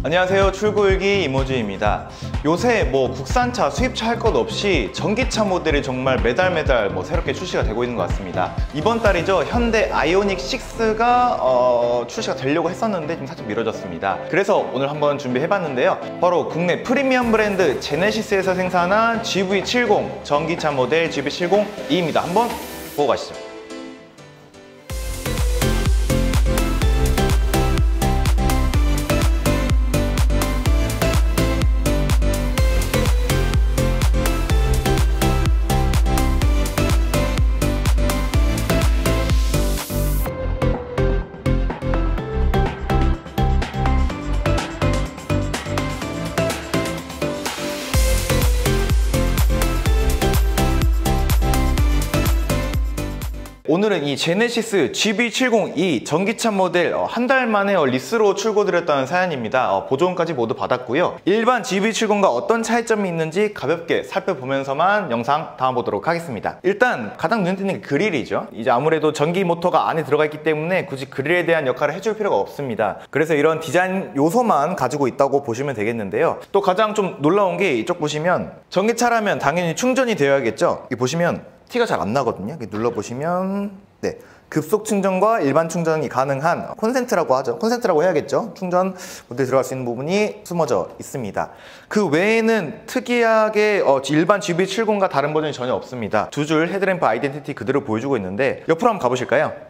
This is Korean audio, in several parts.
안녕하세요, 출고일기 이모주입니다. 요새 국산차, 수입차 할 것 없이 전기차 모델이 정말 매달 새롭게 출시가 되고 있는 것 같습니다. 이번 달이죠, 현대 아이오닉 6가 출시가 되려고 했었는데 좀 살짝 미뤄졌습니다. 그래서 오늘 한번 준비해봤는데요, 바로 국내 프리미엄 브랜드 제네시스에서 생산한 GV70 전기차 모델 GV70E입니다. 한번 보고 가시죠. 오늘은 이 제네시스 GV70E 전기차 모델 한 달 만에 리스로 출고드렸다는 사연입니다. 보조금까지 모두 받았고요. 일반 GV70과 어떤 차이점이 있는지 가볍게 살펴보면서만 영상 담아보도록 하겠습니다. 일단 가장 눈에 띄는 게 그릴이죠. 이제 아무래도 전기 모터가 안에 들어가 있기 때문에 굳이 그릴에 대한 역할을 해줄 필요가 없습니다. 그래서 이런 디자인 요소만 가지고 있다고 보시면 되겠는데요. 또 가장 좀 놀라운 게 이쪽 보시면, 전기차라면 당연히 충전이 되어야겠죠. 여기 보시면 티가 잘 안 나거든요. 이렇게 눌러보시면 급속 충전과 일반 충전이 가능한 콘센트라고 하죠. 콘센트라고 해야겠죠. 충전 모드에 들어갈 수 있는 부분이 숨어져 있습니다. 그 외에는 특이하게 일반 GV70과 다른 버전이 전혀 없습니다. 두 줄 헤드램프 아이덴티티 그대로 보여주고 있는데, 옆으로 한번 가보실까요?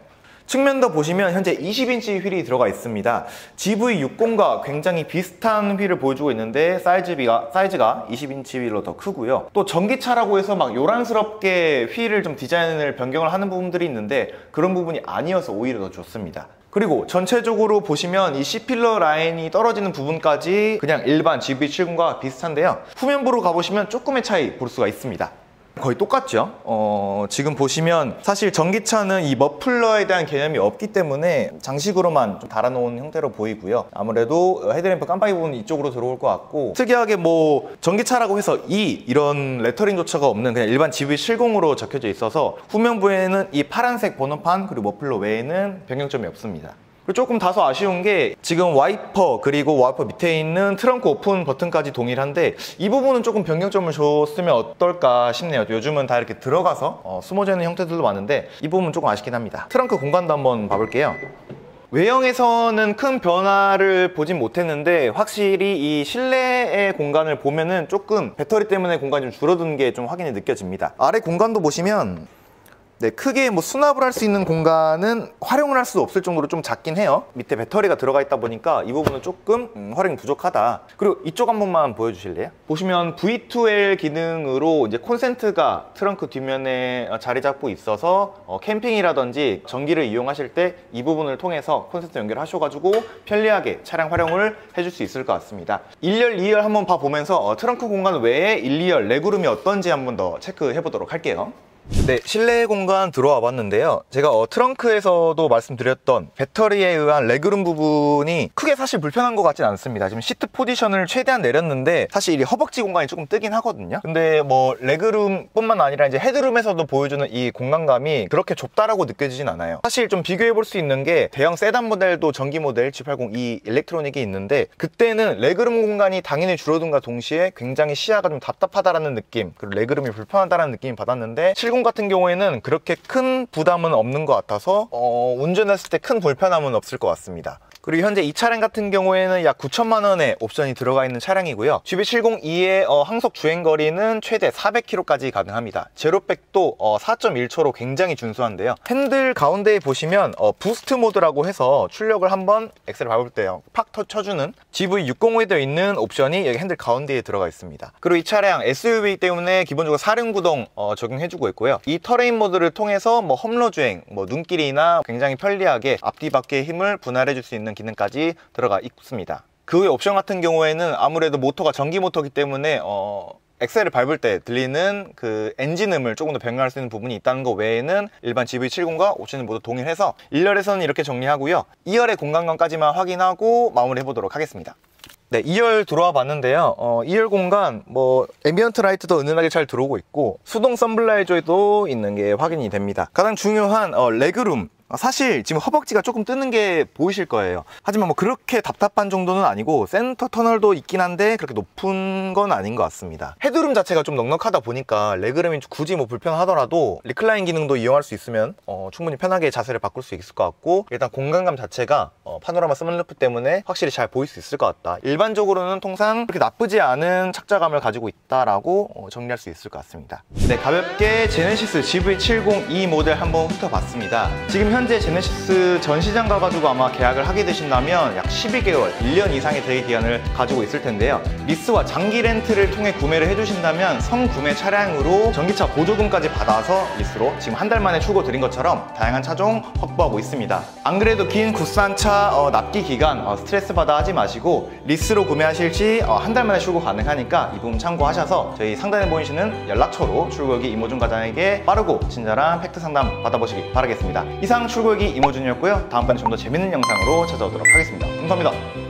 측면도 보시면 현재 20인치 휠이 들어가 있습니다. GV60과 굉장히 비슷한 휠을 보여주고 있는데 사이즈가 20인치 휠로 더 크고요. 또 전기차라고 해서 막 요란스럽게 휠을 좀 디자인을 변경을 하는 부분들이 있는데 그런 부분이 아니어서 오히려 더 좋습니다. 그리고 전체적으로 보시면 이 C필러 라인이 떨어지는 부분까지 그냥 일반 GV70과 비슷한데요. 후면부로 가보시면 조금의 차이 볼 수가 있습니다. 거의 똑같죠. 지금 보시면 사실 전기차는 이 머플러에 대한 개념이 없기 때문에 장식으로만 좀 달아놓은 형태로 보이고요. 아무래도 헤드램프 깜빡이 부분 이쪽으로 들어올 것 같고, 특이하게 전기차라고 해서 이런 레터링조차가 없는 그냥 일반 GV70으로 적혀져 있어서 후면부에는 이 파란색 번호판 그리고 머플러 외에는 변경점이 없습니다. 조금 다소 아쉬운 게 지금 와이퍼 그리고 와이퍼 밑에 있는 트렁크 오픈 버튼까지 동일한데 이 부분은 조금 변경점을 줬으면 어떨까 싶네요. 요즘은 다 이렇게 들어가서 숨어져 있는 형태들도 많은데 이 부분은 조금 아쉽긴 합니다. 트렁크 공간도 한번 봐볼게요. 외형에서는 큰 변화를 보진 못했는데 확실히 이 실내의 공간을 보면은 조금 배터리 때문에 공간이 좀 줄어든 게 좀 확인이 느껴집니다. 아래 공간도 보시면 크게 수납을 할 수 있는 공간은 활용을 할 수 없을 정도로 좀 작긴 해요. 밑에 배터리가 들어가 있다 보니까 이 부분은 조금 활용이 부족하다. 그리고 이쪽 한 번만 보여주실래요? 보시면 V2L 기능으로 이제 콘센트가 트렁크 뒷면에 자리 잡고 있어서 캠핑이라든지 전기를 이용하실 때 이 부분을 통해서 콘센트 연결하셔가지고 편리하게 차량 활용을 해줄 수 있을 것 같습니다. 1열, 2열 한번 봐보면서 트렁크 공간 외에 1, 2열 레그룸이 어떤지 한번 더 체크해 보도록 할게요. 실내 공간 들어와 봤는데요. 제가 트렁크에서도 말씀드렸던 배터리에 의한 레그룸 부분이 크게 사실 불편한 것 같진 않습니다. 지금 시트 포지션을 최대한 내렸는데 사실 이 허벅지 공간이 조금 뜨긴 하거든요. 근데 레그룸 뿐만 아니라 이제 헤드룸에서도 보여주는 이 공간감이 그렇게 좁다라고 느껴지진 않아요. 사실 좀 비교해 볼 수 있는 게 대형 세단 모델도 전기 모델 G80E 일렉트로닉이 있는데 그때는 레그룸 공간이 당연히 줄어든과 동시에 굉장히 시야가 좀 답답하다라는 느낌, 그리고 레그룸이 불편하다라는 느낌을 받았는데 70 같은 경우에는 그렇게 큰 부담은 없는 것 같아서 운전했을 때 큰 불편함은 없을 것 같습니다. 그리고 현재 이 차량 같은 경우에는 약 9천만 원의 옵션이 들어가 있는 차량이고요. GV70E의 항속 주행거리는 최대 400km까지 가능합니다. 제로백도 4.1초로 굉장히 준수한데요. 핸들 가운데에 보시면 부스트 모드라고 해서 출력을 한번 엑셀을 밟을 때 팍 쳐주는 GV605에 되어 있는 옵션이 여기 핸들 가운데에 들어가 있습니다. 그리고 이 차량 SUV 때문에 기본적으로 4륜구동 적용해주고 있고요. 이 터레인 모드를 통해서 험로 주행, 눈길이나 굉장히 편리하게 앞뒤 바퀴의 힘을 분할해 줄 수 있는 기능까지 들어가 있습니다. 그 외 옵션 같은 경우에는 아무래도 모터가 전기 모터이기 때문에 엑셀을 밟을 때 들리는 그 엔진음을 조금 더 변경할 수 있는 부분이 있다는 것 외에는 일반 GV70과 옵션을 모두 동일해서 1열에서는 이렇게 정리하고요. 2열의 공간감까지만 확인하고 마무리해 보도록 하겠습니다. 2열 들어와 봤는데요. 2열 공간 앰비언트 라이트도 은은하게 잘 들어오고 있고 수동 썬블라이저도 있는 게 확인이 됩니다. 가장 중요한 레그룸, 사실 지금 허벅지가 조금 뜨는 게 보이실 거예요. 하지만 뭐 그렇게 답답한 정도는 아니고 센터 터널도 있긴 한데 그렇게 높은 건 아닌 것 같습니다. 헤드룸 자체가 좀 넉넉하다 보니까 레그룸이 굳이 뭐 불편하더라도 리클라인 기능도 이용할 수 있으면 충분히 편하게 자세를 바꿀 수 있을 것 같고, 일단 공간감 자체가 파노라마 스문루프 때문에 확실히 잘 보일 수 있을 것 같다. 일반적으로는 통상 그렇게 나쁘지 않은 착자감을 가지고 있다라고 정리할 수 있을 것 같습니다. 네, 가볍게 제네시스 GV70E 모델 한번 훑어봤습니다. 지금 현재 제네시스 전 시장 가가지고 아마 계약을 하게 되신다면 약 12개월, 1년 이상의 대기 기간을 가지고 있을 텐데요. 리스와 장기 렌트를 통해 구매를 해주신다면 성구매 차량으로 전기차 보조금까지 받아서 리스로 지금 한 달 만에 출고 드린 것처럼 다양한 차종 확보하고 있습니다. 안 그래도 긴 국산차 납기 기간 스트레스 받아 하지 마시고 리스로 구매하실지 한 달 만에 출고 가능하니까 이 부분 참고하셔서 저희 상단에 보이시는 연락처로 출고기 이모준 과장에게 빠르고 친절한 팩트 상담 받아보시기 바라겠습니다. 이상 출고기 이모준이었고요. 다음번에 좀 더 재밌는 영상으로 찾아오도록 하겠습니다. 감사합니다.